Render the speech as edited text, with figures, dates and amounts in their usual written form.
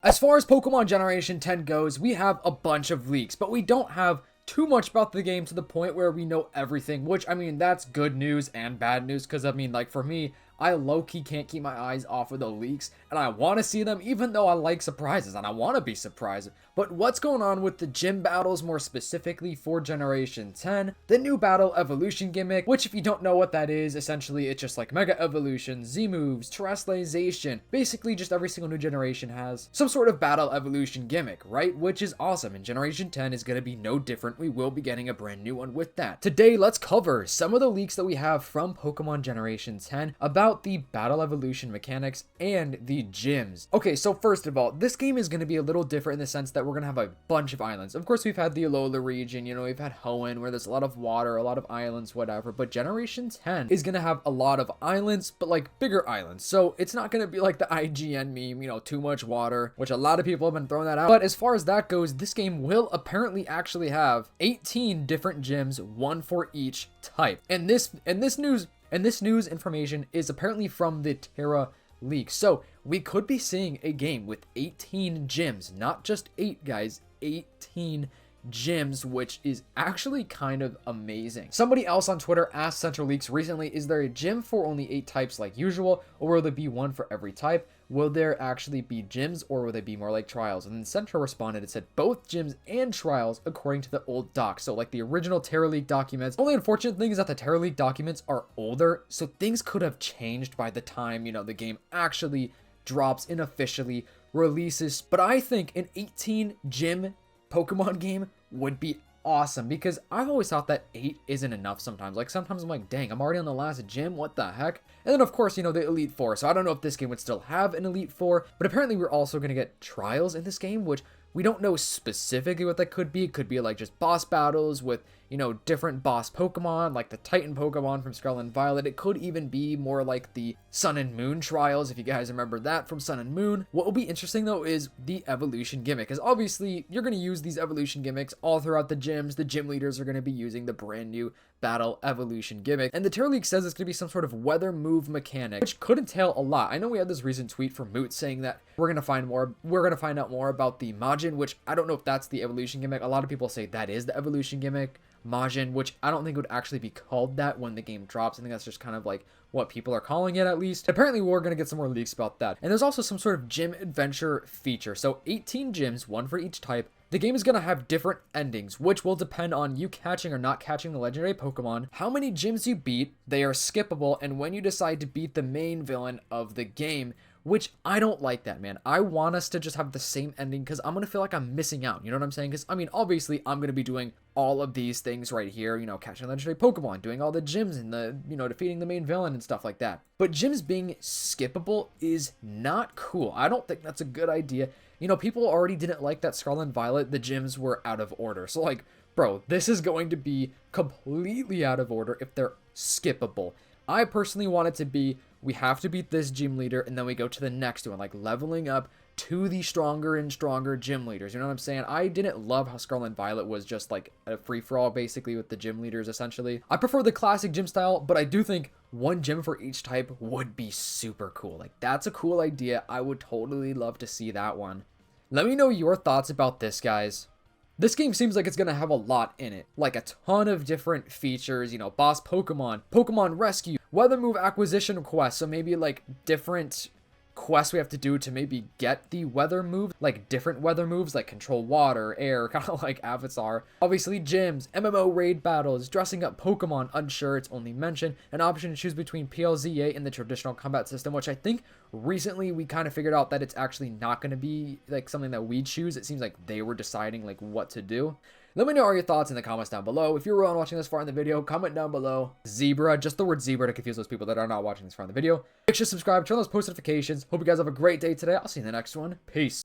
As far as Pokemon Generation 10 goes, we have a bunch of leaks, but we don't have too much about the game to the point where we know everything, which, I mean, that's good news and bad news, because, I mean, like, for me, I low-key can't keep my eyes off of the leaks, and I want to see them, even though I like surprises, and I want to be surprised. But what's going on with the gym battles, more specifically for Generation 10, the new battle evolution gimmick, which if you don't know what that is, essentially it's just like Mega Evolution, Z-moves, Terrestrialization, basically just every single new generation has some sort of battle evolution gimmick, right? Which is awesome, and Generation 10 is going to be no different. We will be getting a brand new one with that. Today, let's cover some of the leaks that we have from Pokemon Generation 10 about the battle evolution mechanics and the gyms. Okay, so first of all, this game is going to be a little different in the sense that we're going to have a bunch of islands. Of course, we've had the Alola region, you know, we've had Hoenn, where there's a lot of water, a lot of islands, whatever, but Generation 10 is going to have a lot of islands, but like bigger islands. So it's not going to be like the IGN meme, you know, too much water, which a lot of people have been throwing that out. But as far as that goes, this game will apparently actually have 18 different gyms, one for each type. And this news information is apparently from the Terra leak. So we could be seeing a game with 18 gyms, not just 8 guys, 18 gyms, which is actually kind of amazing. Somebody else on Twitter asked Central Leaks recently, is there a gym for only 8 types like usual, or will there be one for every type? Will there actually be gyms, or will they be more like trials? And then Central responded and said both gyms and trials according to the old docs. So like the original Terra League documents. Only unfortunate thing is that the Terra League documents are older, so things could have changed by the time, you know, the game actually drops and officially releases. But I think an 18 gym Pokemon game would be awesome, because I've always thought that 8 isn't enough sometimes. Like sometimes I'm like, dang, I'm already on the last gym, what the heck? And then of course, you know, the Elite Four. So I don't know if this game would still have an Elite Four, but apparently we're also going to get trials in this game, which we don't know specifically what that could be. It could be like just boss battles with, you know, different boss Pokemon, like the Titan Pokemon from Scarlet and Violet. It could even be more like the Sun and Moon trials, if you guys remember that from Sun and Moon. What will be interesting though is the evolution gimmick, because obviously you're going to use these evolution gimmicks all throughout the gyms. The gym leaders are going to be using the brand new battle evolution gimmick, and the Terra League says it's going to be some sort of weather move mechanic, which could entail a lot. I know we had this recent tweet from Moot saying that we're going to find out more about the Majin, which I don't know if that's the evolution gimmick. A lot of people say that is the evolution gimmick, Majin, which I don't think would actually be called that when the game drops. I think that's just kind of like what people are calling it, at least. Apparently we're going to get some more leaks about that. And there's also some sort of gym adventure feature. So 18 gyms, one for each type. The game is going to have different endings, which will depend on you catching or not catching the legendary Pokemon, how many gyms you beat, they are skippable, and when you decide to beat the main villain of the game, which I don't like that, man. I want us to just have the same ending, because I'm going to feel like I'm missing out, you know what I'm saying? Because, I mean, obviously, I'm going to be doing all of these things right here, you know, catching legendary Pokemon, doing all the gyms and the, you know, defeating the main villain and stuff like that. But gyms being skippable is not cool. I don't think that's a good idea. You know, people already didn't like that Scarlet and Violet, the gyms were out of order. So, like, bro, this is going to be completely out of order if they're skippable. I personally want it to be, we have to beat this gym leader, and then we go to the next one, like leveling up to the stronger and stronger gym leaders. You know what I'm saying? I didn't love how Scarlet and Violet was just like a free-for-all, basically, with the gym leaders, essentially. I prefer the classic gym style, but I do think one gym for each type would be super cool. Like, that's a cool idea. I would totally love to see that one. Let me know your thoughts about this, guys. This game seems like it's going to have a lot in it, like a ton of different features, you know, boss Pokemon, Pokemon rescue, weather move acquisition quests, so maybe like different quests we have to do to maybe get the weather move, like different weather moves, like control water, air, kind of like Avatar. Obviously gyms, MMO raid battles, dressing up Pokemon, unsure, it's only mentioned, an option to choose between PLZA and the traditional combat system, which I think recently we kind of figured out that it's actually not going to be like something that we choose. It seems like they were deciding like what to do. Let me know all your thoughts in the comments down below. If you're watching this far in the video, comment down below zebra, just the word zebra, to confuse those people that are not watching this far in the video. Make sure to subscribe, turn on those post notifications. Hope you guys have a great day today. I'll see you in the next one. Peace.